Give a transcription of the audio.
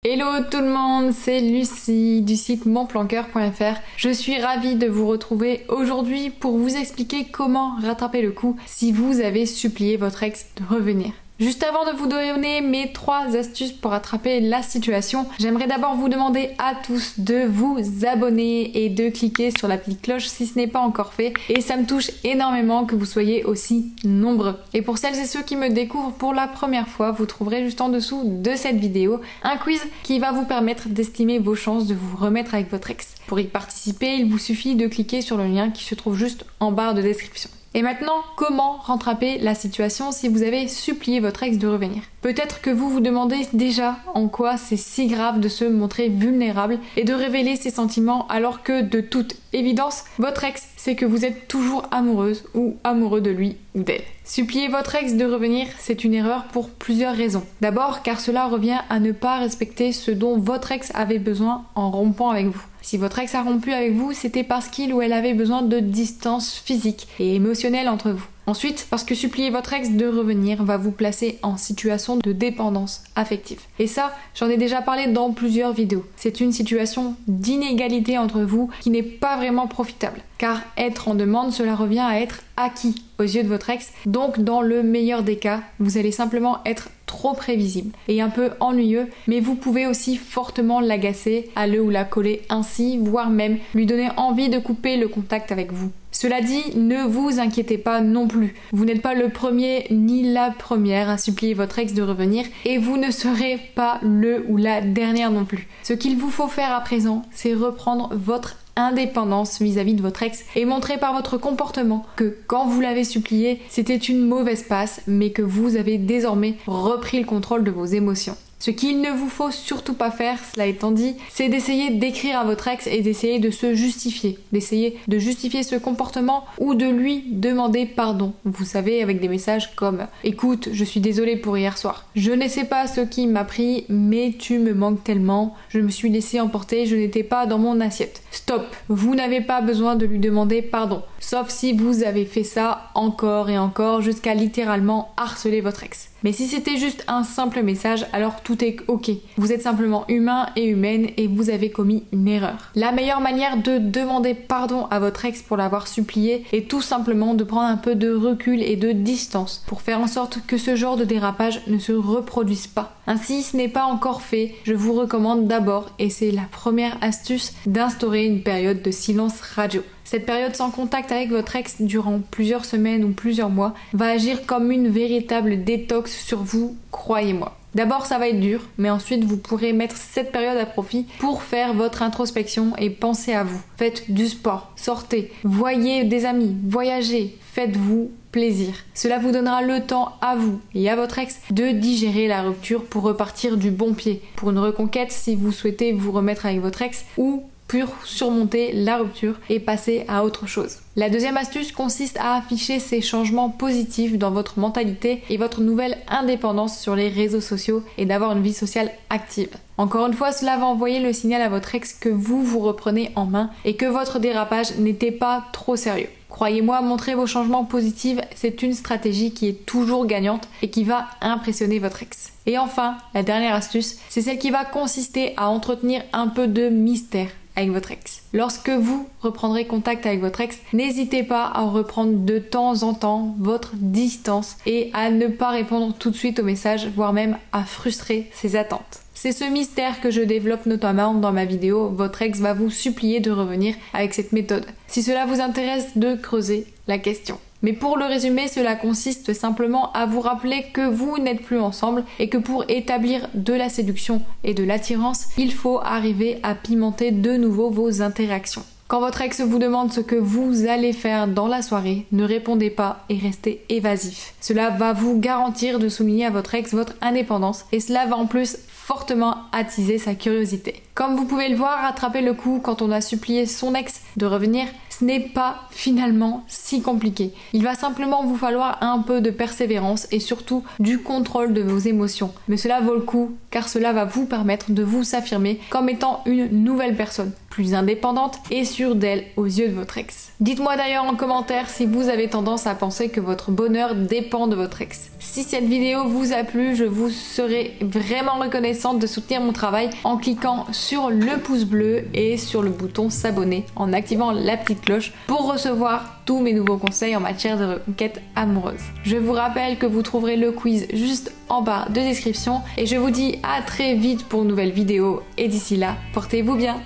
Hello tout le monde, c'est Lucie du site monplanqueur.fr. Je suis ravie de vous retrouver aujourd'hui pour vous expliquer comment rattraper le coup si vous avez supplié votre ex de revenir. Juste avant de vous donner mes 3 astuces pour rattraper la situation, j'aimerais d'abord vous demander à tous de vous abonner et de cliquer sur la petite cloche si ce n'est pas encore fait. Et ça me touche énormément que vous soyez aussi nombreux. Et pour celles et ceux qui me découvrent pour la première fois, vous trouverez juste en dessous de cette vidéo un quiz qui va vous permettre d'estimer vos chances de vous remettre avec votre ex. Pour y participer, il vous suffit de cliquer sur le lien qui se trouve juste en barre de description. Et maintenant, comment rattraper la situation si vous avez supplié votre ex de revenir? Peut-être que vous vous demandez déjà en quoi c'est si grave de se montrer vulnérable et de révéler ses sentiments alors que de toute évidence, votre ex sait que vous êtes toujours amoureuse ou amoureux de lui ou d'elle. Supplier votre ex de revenir, c'est une erreur pour plusieurs raisons. D'abord, car cela revient à ne pas respecter ce dont votre ex avait besoin en rompant avec vous. Si votre ex a rompu avec vous, c'était parce qu'il ou elle avait besoin de distance physique et émotionnelle entre vous. Ensuite, parce que supplier votre ex de revenir va vous placer en situation de dépendance affective. Et ça, j'en ai déjà parlé dans plusieurs vidéos. C'est une situation d'inégalité entre vous qui n'est pas vraiment profitable. Car être en demande, cela revient à être acquis aux yeux de votre ex. Donc, dans le meilleur des cas, vous allez simplement être trop prévisible et un peu ennuyeux, mais vous pouvez aussi fortement l'agacer, à le ou la coller ainsi, voire même lui donner envie de couper le contact avec vous. Cela dit, ne vous inquiétez pas non plus. Vous n'êtes pas le premier ni la première à supplier votre ex de revenir et vous ne serez pas le ou la dernière non plus. Ce qu'il vous faut faire à présent, c'est reprendre votre indépendance vis-à-vis de votre ex et montrer par votre comportement que quand vous l'avez supplié, c'était une mauvaise passe, mais que vous avez désormais repris le contrôle de vos émotions. Ce qu'il ne vous faut surtout pas faire, cela étant dit, c'est d'essayer d'écrire à votre ex et d'essayer de se justifier, d'essayer de justifier ce comportement ou de lui demander pardon. Vous savez, avec des messages comme « Écoute, je suis désolée pour hier soir. Je ne sais pas ce qui m'a pris, mais tu me manques tellement. Je me suis laissée emporter, je n'étais pas dans mon assiette. » Stop! Vous n'avez pas besoin de lui demander pardon. Sauf si vous avez fait ça encore et encore jusqu'à littéralement harceler votre ex. Mais si c'était juste un simple message, alors tout est ok. Vous êtes simplement humain et humaine et vous avez commis une erreur. La meilleure manière de demander pardon à votre ex pour l'avoir supplié est tout simplement de prendre un peu de recul et de distance pour faire en sorte que ce genre de dérapage ne se reproduise pas. Ainsi, ce n'est pas encore fait, je vous recommande d'abord, et c'est la première astuce, d'instaurer une période de silence radio. Cette période sans contact avec votre ex durant plusieurs semaines ou plusieurs mois va agir comme une véritable détox sur vous, croyez-moi. D'abord ça va être dur, mais ensuite vous pourrez mettre cette période à profit pour faire votre introspection et penser à vous. Faites du sport, sortez, voyez des amis, voyagez, faites-vous plaisir. Cela vous donnera le temps à vous et à votre ex de digérer la rupture pour repartir du bon pied, pour une reconquête si vous souhaitez vous remettre avec votre ex ou pour surmonter la rupture et passer à autre chose. La deuxième astuce consiste à afficher ces changements positifs dans votre mentalité et votre nouvelle indépendance sur les réseaux sociaux et d'avoir une vie sociale active. Encore une fois, cela va envoyer le signal à votre ex que vous vous reprenez en main et que votre dérapage n'était pas trop sérieux. Croyez-moi, montrer vos changements positifs, c'est une stratégie qui est toujours gagnante et qui va impressionner votre ex. Et enfin, la dernière astuce, c'est celle qui va consister à entretenir un peu de mystère avec votre ex. Lorsque vous reprendrez contact avec votre ex, n'hésitez pas à reprendre de temps en temps votre distance et à ne pas répondre tout de suite aux messages, voire même à frustrer ses attentes. C'est ce mystère que je développe notamment dans ma vidéo « Votre ex va vous supplier de revenir » avec cette méthode. Si cela vous intéresse de creuser la question. Mais pour le résumer, cela consiste simplement à vous rappeler que vous n'êtes plus ensemble et que pour établir de la séduction et de l'attirance, il faut arriver à pimenter de nouveau vos interactions. Quand votre ex vous demande ce que vous allez faire dans la soirée, ne répondez pas et restez évasif. Cela va vous garantir de souligner à votre ex votre indépendance et cela va en plus fortement attiser sa curiosité. Comme vous pouvez le voir, rattraper le coup quand on a supplié son ex de revenir, ce n'est pas finalement si compliqué. Il va simplement vous falloir un peu de persévérance et surtout du contrôle de vos émotions. Mais cela vaut le coup car cela va vous permettre de vous affirmer comme étant une nouvelle personne, plus indépendante et sûre d'elle aux yeux de votre ex. Dites-moi d'ailleurs en commentaire si vous avez tendance à penser que votre bonheur dépend de votre ex. Si cette vidéo vous a plu, je vous serai vraiment reconnaissante de soutenir mon travail en cliquant sur le pouce bleu et sur le bouton s'abonner en activant la petite cloche pour recevoir tous mes nouveaux conseils en matière de reconquête amoureuse. Je vous rappelle que vous trouverez le quiz juste en bas de description et je vous dis à très vite pour une nouvelle vidéo et d'ici là, portez-vous bien.